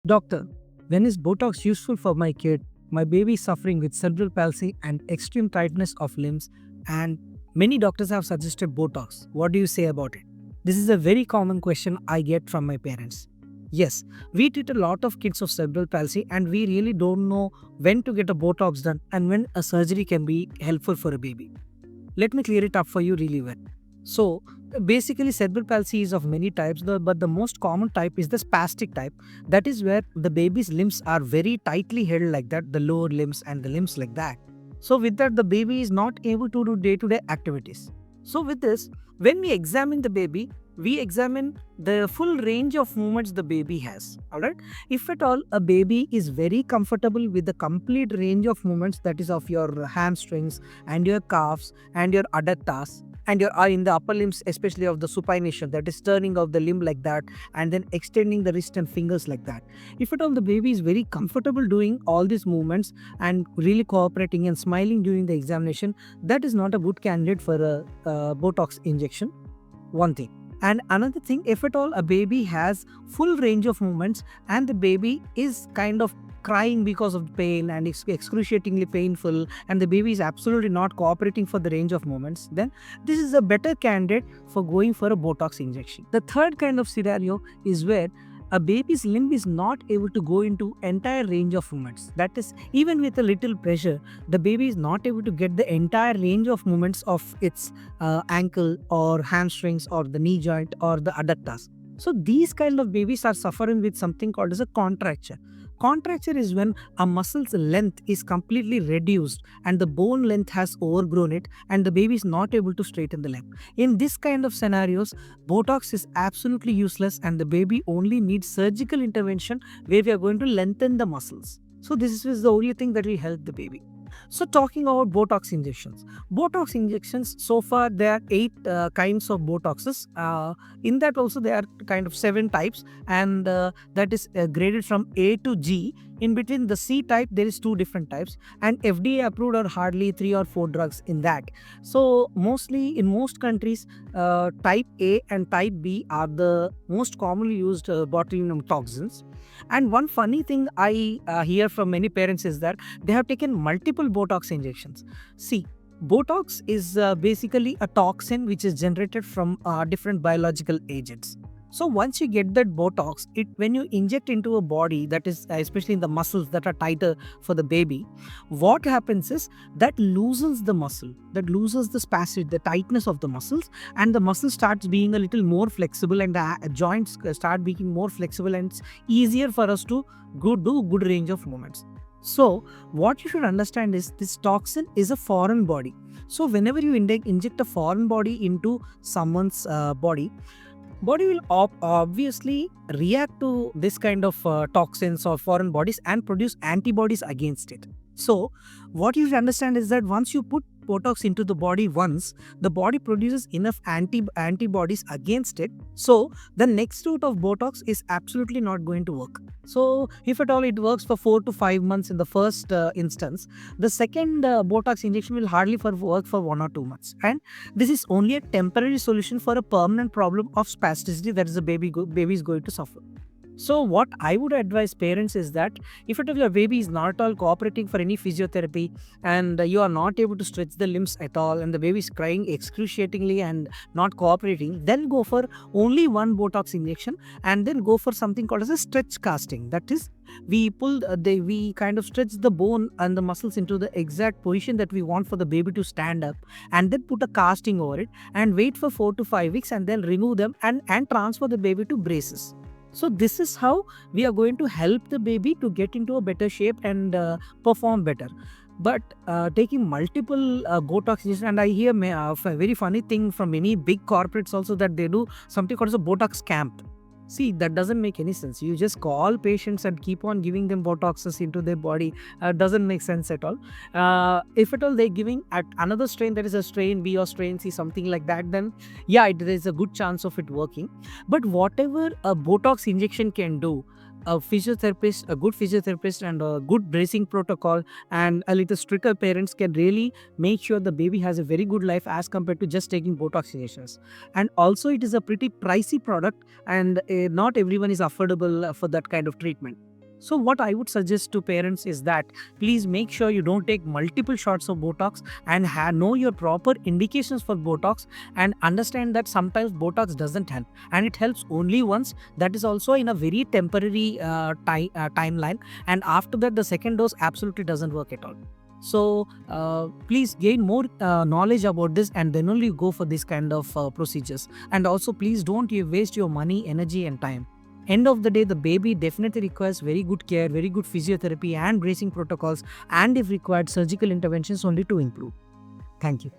Doctor, when is Botox useful for my kid? My baby is suffering with cerebral palsy and extreme tightness of limbs, and many doctors have suggested Botox. What do you say about it? This is a very common question I get from my parents. Yes, we treat a lot of kids of cerebral palsy, and we really don't know when to get a Botox done and when a surgery can be helpful for a baby. Let me clear it up for you really well. So, basically, cerebral palsy is of many types, but the most common type is the spastic type. That is where the baby's limbs are very tightly held like that, the lower limbs and the limbs like that. So, with that, the baby is not able to do day to day activities. So, with this, when we examine the baby, we examine the full range of movements the baby has. Alright, if at all a baby is very comfortable with the complete range of movements, that is of your hamstrings and your calves and your adductors and your in the upper limbs, especially of the supination, that is turning of the limb like that and then extending the wrist and fingers like that. If at all the baby is very comfortable doing all these movements and really cooperating and smiling during the examination, that is not a good candidate for a Botox injection. One thing. And another thing, if at all a baby has full range of movements and the baby is kind of crying because of pain and it's excruciatingly painful and the baby is absolutely not cooperating for the range of movements, then this is a better candidate for going for a Botox injection. The third kind of scenario is where a baby's limb is not able to go into entire range of movements. That is, even with a little pressure, the baby is not able to get the entire range of movements of its ankle or hamstrings or the knee joint or the adductors. So these kind of babies are suffering with something called as a contracture. Contracture is when a muscle's length is completely reduced and the bone length has overgrown it and the baby is not able to straighten the limb. In this kind of scenarios, Botox is absolutely useless and the baby only needs surgical intervention where we are going to lengthen the muscles. So this is the only thing that will help the baby. So talking about Botox injections. Botox injections, so far there are 8 kinds of Botoxes. In that also there are kind of 7 types and that is graded from A to G. In between the C type there is 2 different types and FDA approved are hardly 3 or 4 drugs in that. So mostly in most countries type A and type B are the most commonly used botulinum toxins. And one funny thing I hear from many parents is that they have taken multiple Botox injections. See, Botox is basically a toxin which is generated from different biological agents. So once you get that Botox, when you inject into a body that is especially in the muscles that are tighter for the baby, what happens is that loosens the muscle, that loosens the spasticity, the tightness of the muscles, and the muscle starts being a little more flexible and the joints start being more flexible and it's easier for us to do good range of movements. So what you should understand is this toxin is a foreign body. So whenever you inject a foreign body into someone's body will obviously react to this kind of toxins or foreign bodies and produce antibodies against it. So what you should understand is that once you put Botox into the body once, the body produces enough antibodies against it. So the next route of Botox is absolutely not going to work. So if at all it works for 4 to 5 months in the first instance, the second Botox injection will hardly work for 1 or 2 months. And this is only a temporary solution for a permanent problem of spasticity that is the baby is going to suffer. So what I would advise parents is that if at all your baby is not at all cooperating for any physiotherapy and you are not able to stretch the limbs at all and the baby is crying excruciatingly and not cooperating, then go for only one Botox injection and then go for something called as a stretch casting. That is, we kind of stretch the bone and the muscles into the exact position that we want for the baby to stand up and then put a casting over it and wait for 4 to 5 weeks and then remove them and transfer the baby to braces. So this is how we are going to help the baby to get into a better shape and perform better. But taking multiple Botox injections, and I hear a very funny thing from many big corporates also that they do something called as a Botox camp. See, that doesn't make any sense. You just call patients and keep on giving them Botoxes into their body. Doesn't make sense at all. If at all they're giving at another strain, that is a strain B or strain C, something like that, then yeah, there is a good chance of it working. But whatever a Botox injection can do, a physiotherapist, a good physiotherapist and a good bracing protocol and a little stricter parents can really make sure the baby has a very good life as compared to just taking Botox injections. And also it is a pretty pricey product and not everyone is affordable for that kind of treatment. So what I would suggest to parents is that please make sure you don't take multiple shots of Botox, and know your proper indications for Botox, and understand that sometimes Botox doesn't help and it helps only once. That is also in a very temporary timeline, and after that the second dose absolutely doesn't work at all. So please gain more knowledge about this, and then only go for this kind of procedures. And also please don't you waste your money, energy and time. End of the day, the baby definitely requires very good care, very good physiotherapy and bracing protocols, and if required, surgical interventions only to improve. Thank you.